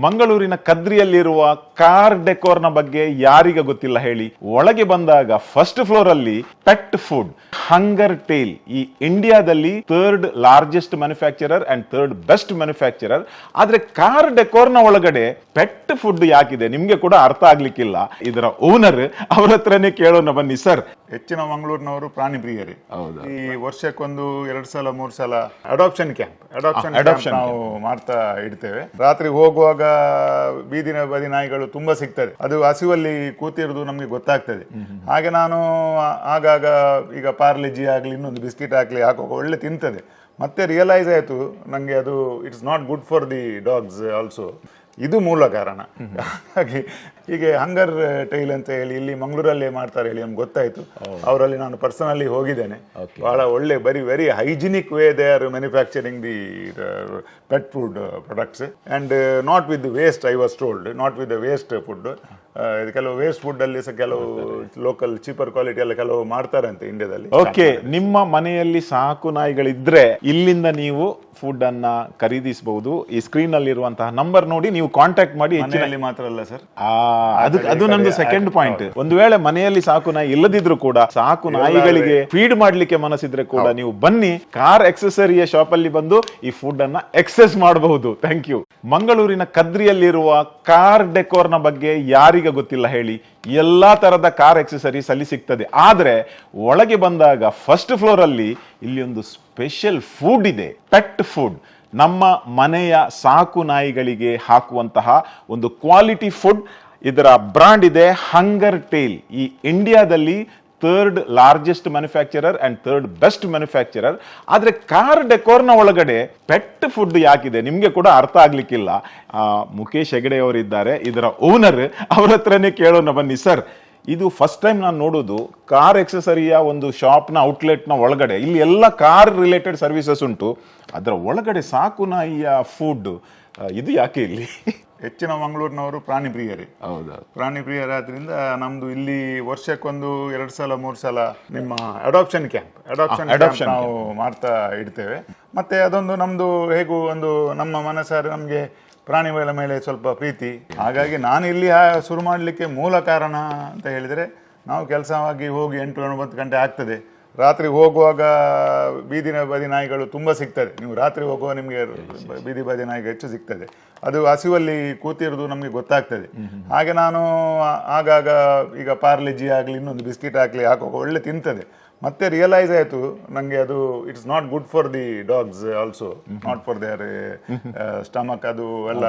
ಮಂಗಳೂರಿನ ಕದ್ರಿಯಲ್ಲಿರುವ ಕಾರ್ ಡೆಕೋರ್ನ ಬಗ್ಗೆ ಯಾರಿಗೆ ಗೊತ್ತಿಲ್ಲ ಹೇಳಿ. ಒಳಗೆ ಬಂದಾಗ ಫಸ್ಟ್ ಫ್ಲೋರ್ ಅಲ್ಲಿ ಪೆಟ್ ಫುಡ್ ಹಂಗರ್ ಟೇಲ್, ಈ ಇಂಡಿಯಾದಲ್ಲಿ third largest manufacturer and third best manufacturer. ಆದ್ರೆ ಕಾರ್ ಡೆಕೋರ್ನ ಒಳಗಡೆ ಪೆಟ್ ಫುಡ್ ಯಾಕಿದೆ ನಿಮ್ಗೆ ಕೂಡ ಅರ್ಥ ಆಗ್ಲಿಕ್ಕಿಲ್ಲ. ಇದರ ಓನರ್ ಅವ್ರ ಹತ್ರನೇ ಕೇಳೋಣ ಬನ್ನಿ. ಸರ್, ಹೆಚ್ಚಿನ ಮಂಗಳೂರಿನವರು ಪ್ರಾಣಿ ಪ್ರಿಯರೇ. ಹೌದು. ಈ ವರ್ಷಕ್ಕೊಂದು 2 ಸಲ 3 ಸಲ ಅಡಾಪ್ಷನ್ ಕ್ಯಾಂಪ್ ನಾವು ಮಾಡ್ತಾ ಇಡ್ತೇವೆ. ರಾತ್ರಿ ಹೋಗುವಾಗ ಬೀದಿನ ಬದಿ ನಾಯಿಗಳು ತುಂಬಾ ಸಿಗ್ತದೆ. ಅದು ಹಸಿವಲ್ಲಿ ಕೂತಿರೋದು ನಮ್ಗೆ ಗೊತ್ತಾಗ್ತದೆ. ಹಾಗೆ ನಾನು ಆಗಾಗ ಈಗ ಪಾರ್ಲೆಜಿ ಆಗ್ಲಿ ಇನ್ನೊಂದು ಬಿಸ್ಕಿಟ್ ಆಗ್ಲಿ ಹಾಕುವಾಗ ಒಳ್ಳೆ ತಿಂತದೆ. ಮತ್ತೆ ರಿಯಲೈಸ್ ಆಯ್ತು ನಂಗೆ ಅದು it's not good for the dogs also. ಇದು ಮೂಲ ಕಾರಣ. ಹಾಗಾಗಿ ಹೀಗೆ ಹಂಗರ್ ಟೈಲ್ ಅಂತ ಹೇಳಿ ಇಲ್ಲಿ ಮಂಗಳೂರಲ್ಲೇ ಮಾಡ್ತಾರೆ ಹೇಳಿ ನಮ್ಗೆ ಗೊತ್ತಾಯ್ತು. ಅವರಲ್ಲಿ ನಾನು ಪರ್ಸನಲಿ ಹೋಗಿದ್ದೇನೆ. ಬಹಳ ಒಳ್ಳೆ very hygienic way they are manufacturing the pet food products and not with waste. I was told not with the waste food. ಕೆಲವು ವೇಸ್ಟ್ ಫುಡ್ ಅಲ್ಲಿ ಸಹ ಕೆಲವು ಲೋಕಲ್ ಚೀಪರ್ ಕ್ವಾಲಿಟಿ ಎಲ್ಲ ಕೆಲವು ಮಾಡ್ತಾರೆ ಅಂತ ಇಂಡಿಯಾದಲ್ಲಿ. ಓಕೆ, ನಿಮ್ಮ ಮನೆಯಲ್ಲಿ ಸಾಕು ನಾಯಿಗಳಿದ್ರೆ ಇಲ್ಲಿಂದ ನೀವು ಫುಡ್ ಅನ್ನ ಖರೀದಿಸಬಹುದು. ಈ ಸ್ಕ್ರೀನ್ ಅಲ್ಲಿ ಇರುವಂತಹ ನಂಬರ್ ನೋಡಿ ನೀವು ಕಾಂಟ್ಯಾಕ್ಟ್ ಮಾಡಿ. ಮನೆಯಲ್ಲಿ ಮಾತ್ರ ಅಲ್ಲ ಸರ್, ಅದು ನಂದು ಸೆಕೆಂಡ್ ಪಾಯಿಂಟ್. ಒಂದು ವೇಳೆ ಮನೆಯಲ್ಲಿ ಸಾಕು ನಾಯಿ ಇಲ್ಲದಿದ್ರು ಕೂಡ ಸಾಕು ನಾಯಿಗಳಿಗೆ ಫೀಡ್ ಮಾಡ್ಲಿಕ್ಕೆ ಮನಸ್ಸಿದ್ರೆ ಕೂಡ ನೀವು ಬನ್ನಿ, ಕಾರ್ ಎಕ್ಸೆಸರಿಯ ಶಾಪ್ ಅಲ್ಲಿ ಬಂದು ಈ ಫುಡ್ ಅನ್ನ ಎಕ್ಸೆಸ್ ಮಾಡಬಹುದು. Thank you. ಮಂಗಳೂರಿನ ಕದ್ರಿಯಲ್ಲಿರುವ ಕಾರ್ ಡೆಕೋರ್ನ ಬಗ್ಗೆ ಯಾರಿಗೆ ಗೊತ್ತಿಲ್ಲ ಹೇಳಿ. ಎಲ್ಲಾ ತರದ ಕಾರ್ ಎಕ್ಸೆಸರೀಸ್ ಅಲ್ಲಿ ಸಿಗ್ತದೆ. ಆದ್ರೆ ಒಳಗೆ ಬಂದಾಗ ಫಸ್ಟ್ ಫ್ಲೋರ್ ಅಲ್ಲಿ ಇಲ್ಲಿ ಒಂದು ಸ್ಪೆಷಲ್ ಫುಡ್ ಇದೆ, ಪೆಟ್ ಫುಡ್. ನಮ್ಮ ಮನೆಯ ಸಾಕು ನಾಯಿಗಳಿಗೆ ಹಾಕುವಂತಹ ಒಂದು ಕ್ವಾಲಿಟಿ ಫುಡ್. ಇದರ ಬ್ರಾಂಡ್ ಇದೆ ಹಂಗರ್ ಟೇಲ್. ಈ ಇಂಡಿಯಾದಲ್ಲಿ third largest manufacturer and third best manufacturer. ಆದ್ರೆ ಕಾರ್ ಡೆಕೋರ್ನ ಒಳಗಡೆ ಪೆಟ್ ಫುಡ್ ಯಾಕಿದೆ ನಿಮ್ಗೆ ಕೂಡ ಅರ್ಥ ಆಗ್ಲಿಕ್ಕಿಲ್ಲ. ಮುಖೇಶ್ ಹೆಗಡೆ ಅವರಿದ್ದಾರೆ, ಇದರ ಓನರ್. ಅವ್ರ ಹತ್ರನೇ ಕೇಳೋಣ ಬನ್ನಿ. ಸರ್, ಇದು ಫಸ್ಟ್ ಟೈಮ್ ನಾನು ನೋಡೋದು ಕಾರ್ ಎಕ್ಸೆಸರಿಯ ಒಂದು ಶಾಪ್ನ ಔಟ್ಲೆಟ್ನ ಒಳಗಡೆ. ಇಲ್ಲಿ ಎಲ್ಲ ಕಾರ್ ರಿಲೇಟೆಡ್ ಸರ್ವಿಸಸ್ ಉಂಟು, ಅದರ ಒಳಗಡೆ ಸಾಕು ನಾಯಿಯ ಫುಡ್. ಇದು ಯಾಕೆ ಇಲ್ಲಿ? ಹೆಚ್ಚಿನ ಮಂಗಳೂರಿನವರು ಪ್ರಾಣಿ ಪ್ರಿಯರೇ. ಹೌದಾ? ಪ್ರಾಣಿ ಪ್ರಿಯರಾದ್ರಿಂದ ನಮ್ದು ಇಲ್ಲಿ ವರ್ಷಕ್ಕೊಂದು 2 ಸಲ 3 ಸಲ ನಿಮ್ಮ ಅಡಾಪ್ಷನ್ ಕ್ಯಾಂಪ್ ನಾವು ಮಾಡ್ತಾ ಇಡ್ತೇವೆ. ಮತ್ತೆ ಅದೊಂದು ನಮ್ದು ಹೇಗೂ ಒಂದು ನಮ್ಮ ಮನಸ್ಸಾರೆ ನಮ್ಗೆ ಪ್ರಾಣಿಗಳ ಮೇಲೆ ಸ್ವಲ್ಪ ಪ್ರೀತಿ. ಹಾಗಾಗಿ ನಾನು ಇಲ್ಲಿ ಶುರು ಮಾಡಲಿಕ್ಕೆ ಮೂಲ ಕಾರಣ ಅಂತ ಹೇಳಿದರೆ, ನಾವು ಕೆಲಸವಾಗಿ ಹೋಗಿ 8-9 ಗಂಟೆ ಆಗ್ತದೆ. ರಾತ್ರಿ ಹೋಗುವಾಗ ಬೀದಿನ ಬದಿ ನಾಯಿಗಳು ತುಂಬ ಸಿಗ್ತದೆ. ನೀವು ರಾತ್ರಿ ಹೋಗುವ ನಿಮಗೆ ಬೀದಿ ಬದಿ ನಾಯಿಗೆ ಹೆಚ್ಚು ಸಿಗ್ತದೆ. ಅದು ಹಸಿವಲ್ಲಿ ಕೂತಿರೋದು ನಮಗೆ ಗೊತ್ತಾಗ್ತದೆ. ಹಾಗೆ ನಾನು ಆಗಾಗ ಈಗ ಪಾರ್ಲೆಜಿ ಆಗಲಿ ಇನ್ನೊಂದು ಬಿಸ್ಕಿಟ್ ಆಗಲಿ ಹಾಕುವಾಗ ಒಳ್ಳೆ ತಿಂತದೆ. ಮತ್ತೆ ರಿಯಲೈಸ್ ಆಯ್ತು ನಂಗೆ ಅದು it's not good for the dogs also, not for there stomach. ಅದು ಎಲ್ಲ